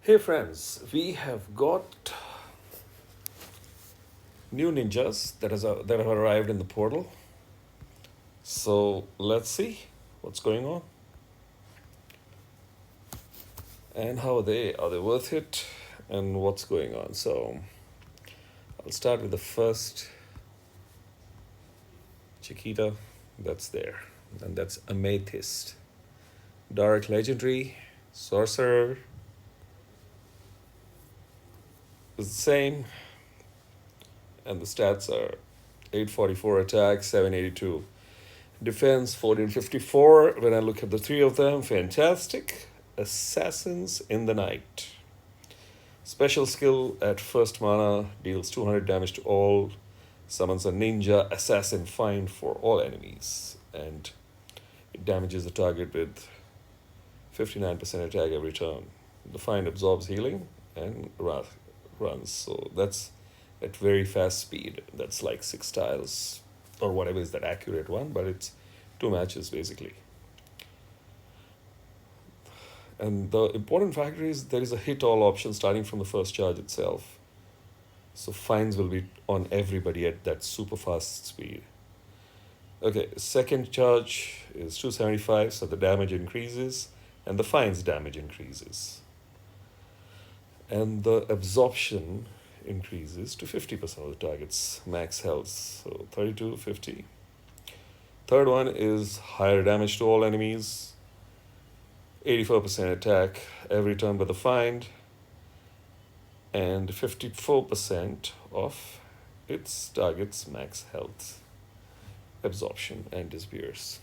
Hey friends, we have got new ninjas that have arrived in the portal. So let's see what's going on and how are they? Are they worth it? And what's going on? So I'll start with the first Chiquita that's there, and that's Amethyst. Dark Legendary, Sorcerer is the same, and the stats are 844 attack, 782 defense, 1454. When I look at the three of them, fantastic. Assassins in the Night. Special skill at first mana, deals 200 damage to all, summons a ninja assassin find for all enemies, and it damages the target with 59% attack every turn. The find absorbs healing and runs, so that's at very fast speed. That's like 6 tiles or whatever is that accurate one, but it's 2 matches basically. And the important factor is there is a hit all option starting from the first charge itself. So fines will be on everybody at that super fast speed. Okay, second charge is 275, so the damage increases and the fines damage increases. And the absorption increases to 50% of the target's max health, so 32, 50. Third one is higher damage to all enemies, 84% attack every turn by the find, and 54% of its target's max health, absorption, and disappears.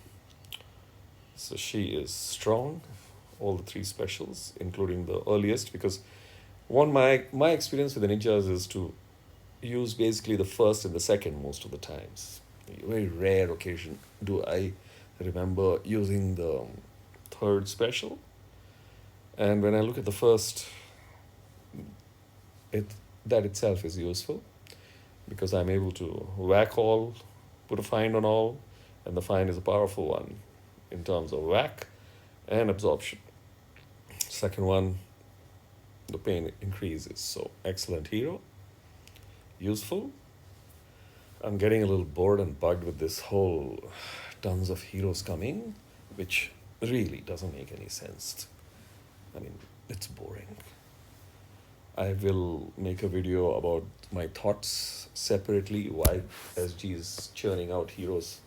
So she is strong, all the 3 specials, including the earliest, because my experience with the ninjas is to use basically the first and the second most of the times. Very rare occasion do I remember using the third special. And when I look at the first, that itself is useful because I'm able to whack all, put a find on all, and the find is a powerful one in terms of whack and absorption. Second one, the pain increases. So excellent hero, useful. I'm getting a little bored and bugged with this whole tons of heroes coming, which really doesn't make any sense. I mean, it's boring. I will make a video about my thoughts separately, why SG is churning out heroes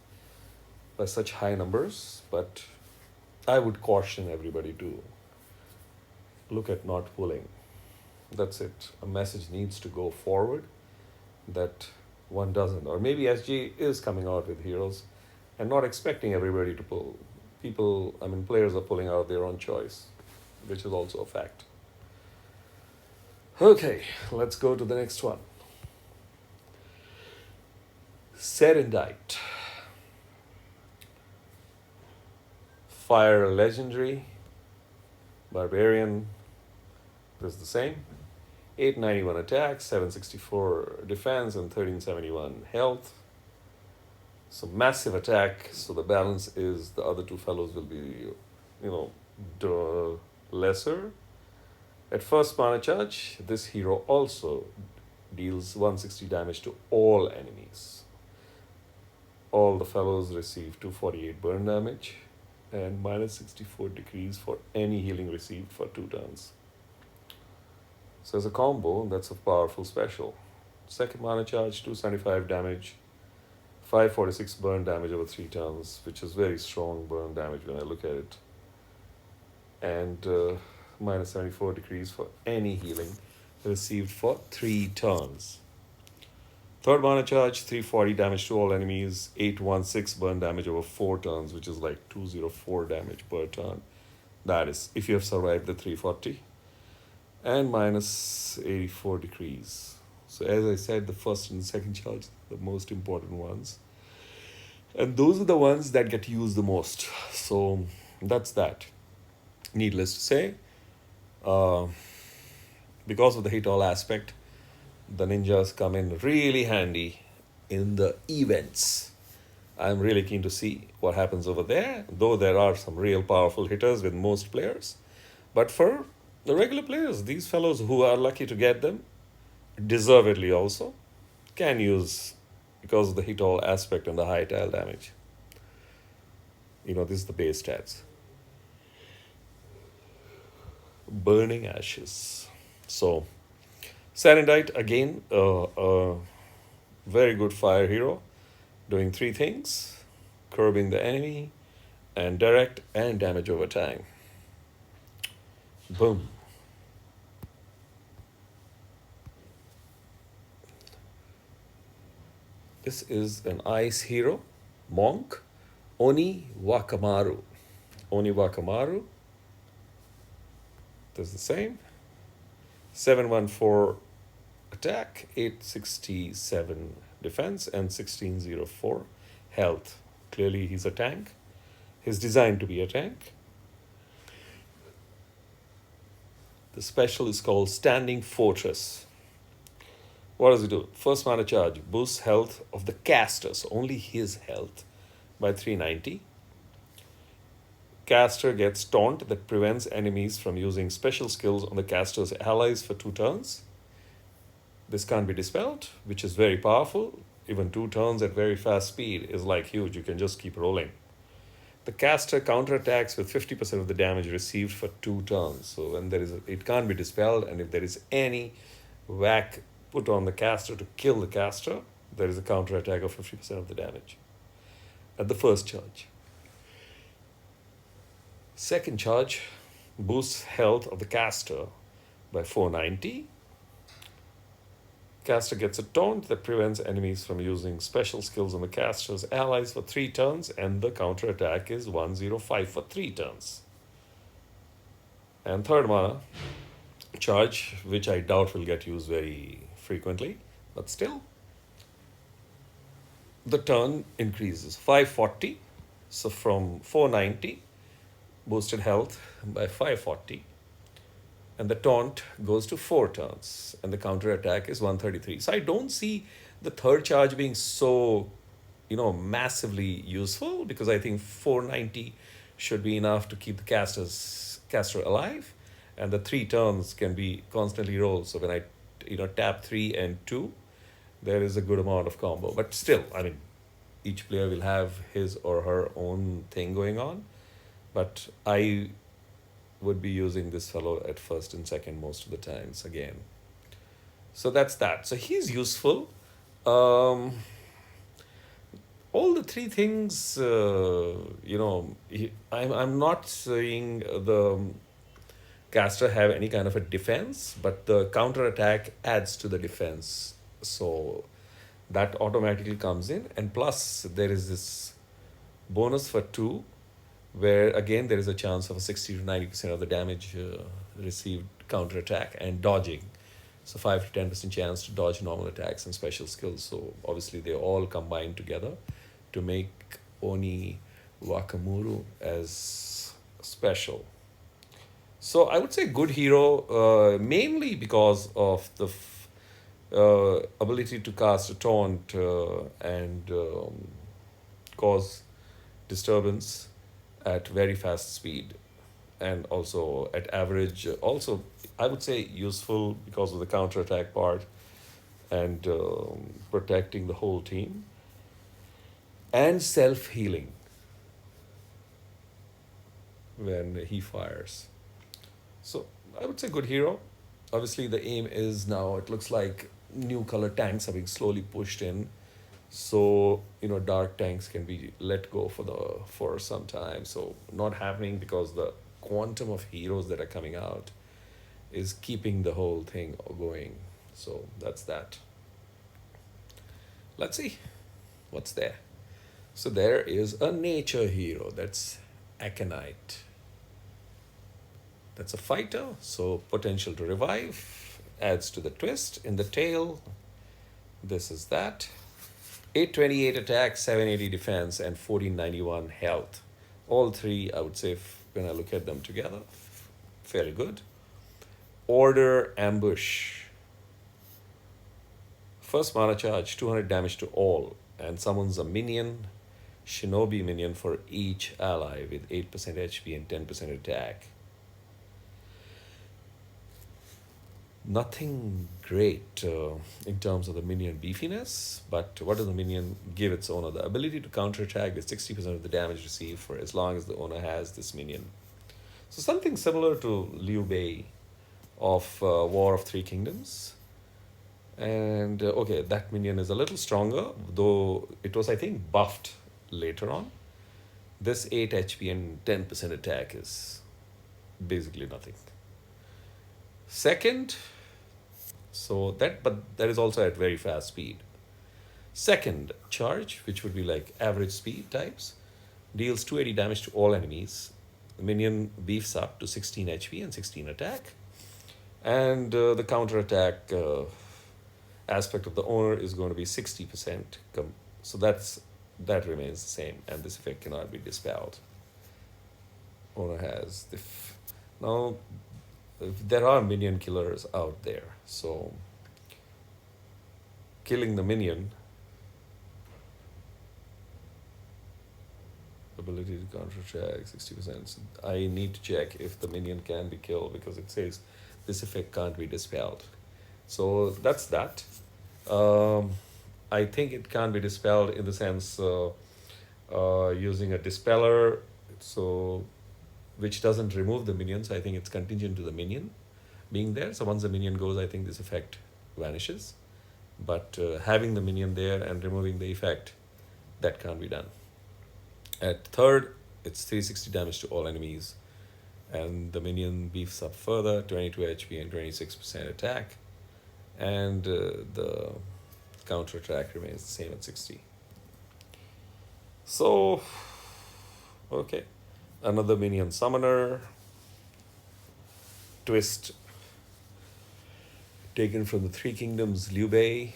by such high numbers, but I would caution everybody to look at not pulling. That's it. A message needs to go forward that one doesn't. Or maybe SG is coming out with heroes and not expecting everybody to pull. Players are pulling out of their own choice, which is also a fact. Okay, let's go to the next one. Serandite. Fire Legendary. Barbarian is the same. 891 attack, 764 defense, and 1371 health. So massive attack. So the balance is the other 2 fellows will be, lesser. At first mana charge, this hero also deals 160 damage to all enemies. All the fellows receive 248 burn damage and minus 64 decrease for any healing received for 2 turns. So as a combo, that's a powerful special. Second mana charge, 275 damage, 546 burn damage over 3 turns, which is very strong burn damage when I look at it. And minus 74 decrease for any healing received for 3 turns. Third mana charge, 340 damage to all enemies, 816 burn damage over 4 turns, which is like 204 damage per turn. That is, if you have survived the 340. And minus 84 decrease. So as I said, the first and second charge, the most important ones. And those are the ones that get used the most. So that's that. Needless to say, because of the hit all aspect, the ninjas come in really handy in the events. I'm really keen to see what happens over there, though there are some real powerful hitters with most players. But for The regular players, these fellows who are lucky to get them, deservedly also, can use because of the hit all aspect and the high tile damage. This is the base stats. Burning Ashes. So, Serandite, again, a very good fire hero, doing three things: curbing the enemy, and direct and damage over time. Boom. This is an ice hero, monk, Oniwakamaru. Oniwakamaru, this is the same. 714 attack, 867 defense, and 1604 health. Clearly, he's a tank. He's designed to be a tank. The special is called Standing Fortress. What does it do? First mana charge boosts health of the caster, so only his health, by 390. Caster gets taunt that prevents enemies from using special skills on the caster's allies for 2 turns. This can't be dispelled, which is very powerful. Even 2 turns at very fast speed is like huge. You can just keep rolling. The caster counterattacks with 50% of the damage received for 2 turns. So when it can't be dispelled, and if there is any whack put on the caster to kill the caster, there is a counterattack of 50% of the damage at the first charge. Second charge boosts health of the caster by 490. Caster gets a taunt that prevents enemies from using special skills on the caster's allies for 3 turns, and the counterattack is 105 for 3 turns. And third mana charge, which I doubt will get used very frequently, but still, the turn increases 540, so from 490 boosted health by 540, and the taunt goes to 4 turns, and the counter attack is 133. So I don't see the third charge being so massively useful, because I think 490 should be enough to keep the caster alive, and the 3 turns can be constantly rolled. So when I tap 3 and 2, there is a good amount of combo. But still, I mean, each player will have his or her own thing going on. But I would be using this fellow at first and second most of the times again. So that's that. So he's useful. All the 3 things, I'm not saying the caster have any kind of a defense, but the counter attack adds to the defense. So that automatically comes in. And plus, there is this bonus for 2, where again there is a chance of a 60 to 90% of the damage received counter attack and dodging. So 5 to 10% chance to dodge normal attacks and special skills. So obviously they all combine together to make Oniwakamaru as special. So I would say good hero, mainly because of the ability to cast a taunt and cause disturbance at very fast speed, and also at average. Also, I would say useful because of the counterattack part and protecting the whole team, and self-healing when he fires. So I would say good hero. Obviously, the aim is now, it looks like new color tanks are being slowly pushed in. So, dark tanks can be let go for some time. So not happening, because the quantum of heroes that are coming out is keeping the whole thing going. So that's that. Let's see what's there. So there is a nature hero. That's Ekanite. That's a fighter, so potential to revive, adds to the twist. In the tail, this is that. 828 attack, 780 defense, and 1491 health. All 3, I would say, when I look at them together, fairly good. Order Ambush. First mana charge, 200 damage to all, and summons a minion, shinobi minion for each ally with 8% HP and 10% attack. Nothing great in terms of the minion beefiness, but what does the minion give its owner? The ability to counterattack with 60% of the damage received for as long as the owner has this minion. So something similar to Liu Bei of War of Three Kingdoms. And okay, that minion is a little stronger, though it was, I think, buffed later on. This 8 HP and 10% attack is basically nothing. Second, but that is also at very fast speed. Second charge, which would be like average speed types, deals 280 damage to all enemies. The minion beefs up to 16 HP and 16 attack. And the counter attack aspect of the owner is going to be 60%. So that remains the same, and this effect cannot be dispelled. Owner has now there are minion killers out there, so killing the minion, ability to counterattack 60%. So I need to check if the minion can be killed, because it says this effect can't be dispelled. So that's that. I think it can't be dispelled in the sense using a dispeller, so which doesn't remove the minions. I think it's contingent to the minion being there. So once the minion goes, I think this effect vanishes. But having the minion there and removing the effect, that can't be done. At third, it's 360 damage to all enemies. And the minion beefs up further, 22 HP and 26% attack. And the counter attack remains the same at 60. So, okay. Another minion summoner. Twist taken from the Three Kingdoms Liu Bei,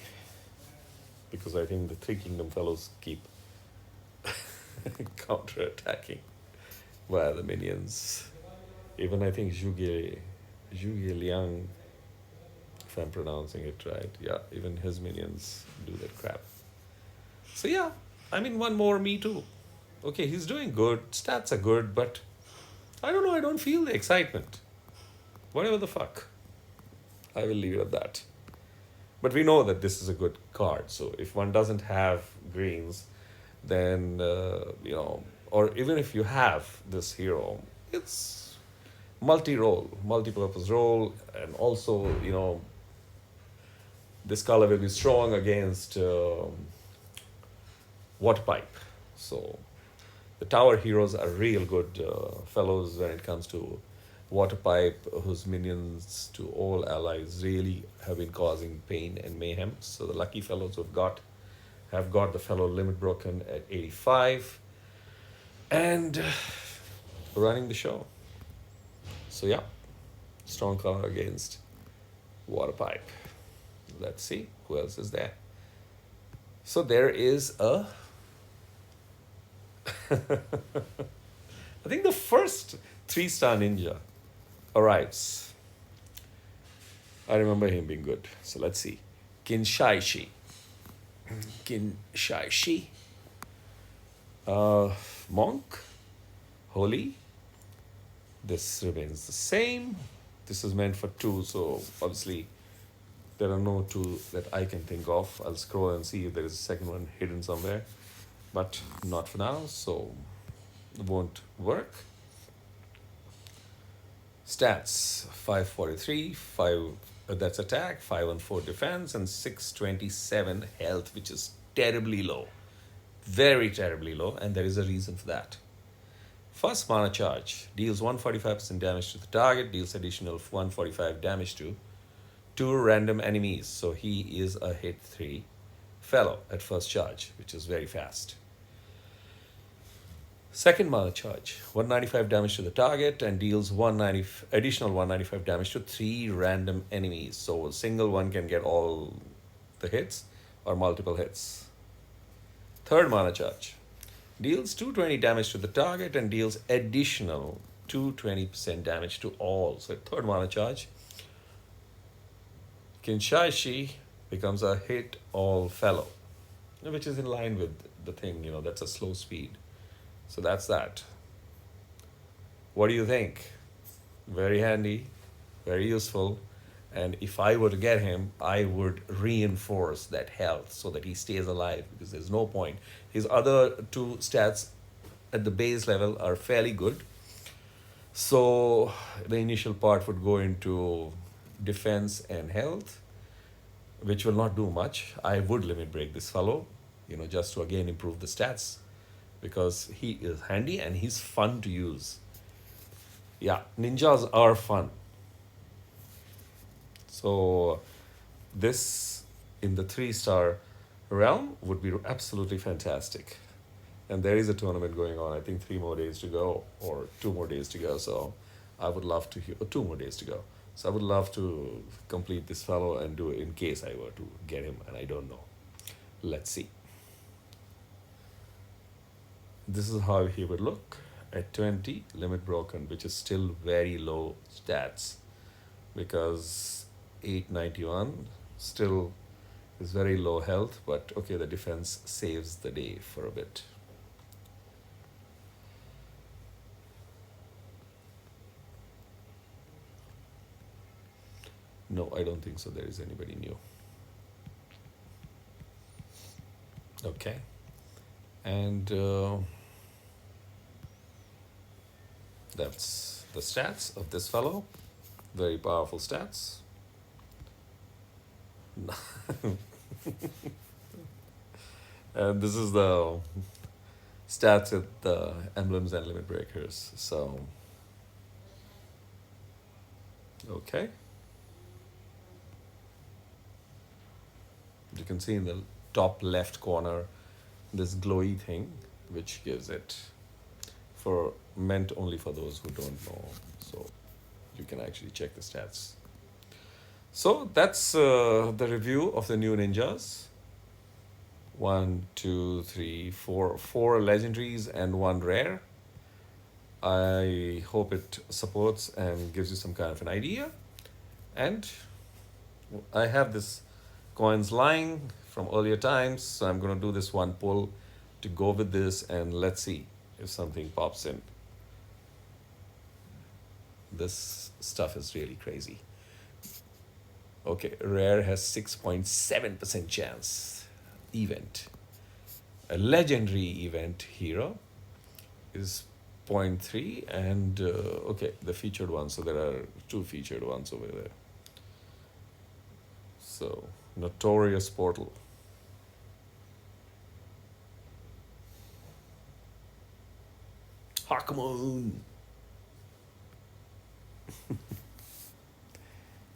because I think the Three Kingdom fellows keep counter attacking via the minions. Even I think Zhuge Liang, if I'm pronouncing it right, yeah, even his minions do that crap. So yeah, I mean, one more me too. Okay, he's doing good, stats are good, but I don't know, I don't feel the excitement. Whatever the fuck. I will leave it at that. But we know that this is a good card, so if one doesn't have greens, then, or even if you have this hero, it's multi-role, multi-purpose role, and also, this color will be strong against water pipe. So the tower heroes are real good fellows when it comes to water pipe, whose minions to all allies really have been causing pain and mayhem. So the lucky fellows have got the fellow limit broken at 85 and running the show. So yeah, strong color against water pipe. Let's see who else is there. So there is a I think the first 3-star ninja arrives. I remember him being good. So let's see. Kinsaishi. Monk. Holy. This remains the same. This is meant for 2, so obviously there are no 2 that I can think of. I'll scroll and see if there is a second one hidden somewhere, but not for now, so it won't work. Stats: 543, that's attack, 514 defense, and 627 health, which is terribly low. Very terribly low, and there is a reason for that. First mana charge deals 145% damage to the target, deals additional 145 damage to 2 random enemies. So he is a hit 3 fellow at first charge, which is very fast. Second mana charge, 195 damage to the target and deals additional 195 damage to 3 random enemies. So a single one can get all the hits or multiple hits. Third mana charge, deals 220 damage to the target and deals additional 220% damage to all. So third mana charge, Kinsaishi becomes a hit all fellow, which is in line with the thing, that's a slow speed. So that's that. What do you think? Very handy, very useful. And if I were to get him, I would reinforce that health so that he stays alive, because there's no point. His other two stats at the base level are fairly good. So the initial part would go into defense and health, which will not do much. I would limit break this fellow, just to again improve the stats, because he is handy and he's fun to use. Yeah, ninjas are fun. So this in the 3-star realm would be absolutely fantastic. And there is a tournament going on. I think 3 more days to go, or 2 more days to go. So I would love to hear, 2 more days to go. So I would love to complete this fellow and do it in case I were to get him, and I don't know. Let's see. This is how he would look at 20, limit broken, which is still very low stats, because 891 still is very low health, but okay, the defense saves the day for a bit. No, I don't think so. There is anybody new. Okay. And that's the stats of this fellow. Very powerful stats. And this is the stats with the emblems and limit breakers. So, okay. You can see in the top left corner this glowy thing, which gives it meant only for those who don't know. So you can actually check the stats. So that's the review of the new ninjas. 1, 2, 3, 4 legendaries and 1 rare. I hope it supports and gives you some kind of an idea. And I have this coins lying from earlier times, so I'm going to do this one pull to go with this, and let's see if something pops in. This stuff is really crazy. Okay, rare has 6.7% chance. Event. A legendary event hero is 0.3, and okay, the featured one, so there are 2 featured ones over there. So, Notorious Portal. Hakamoon.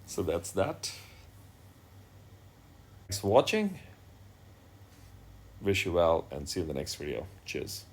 So that's that. Thanks for watching. Wish you well, and see you in the next video. Cheers.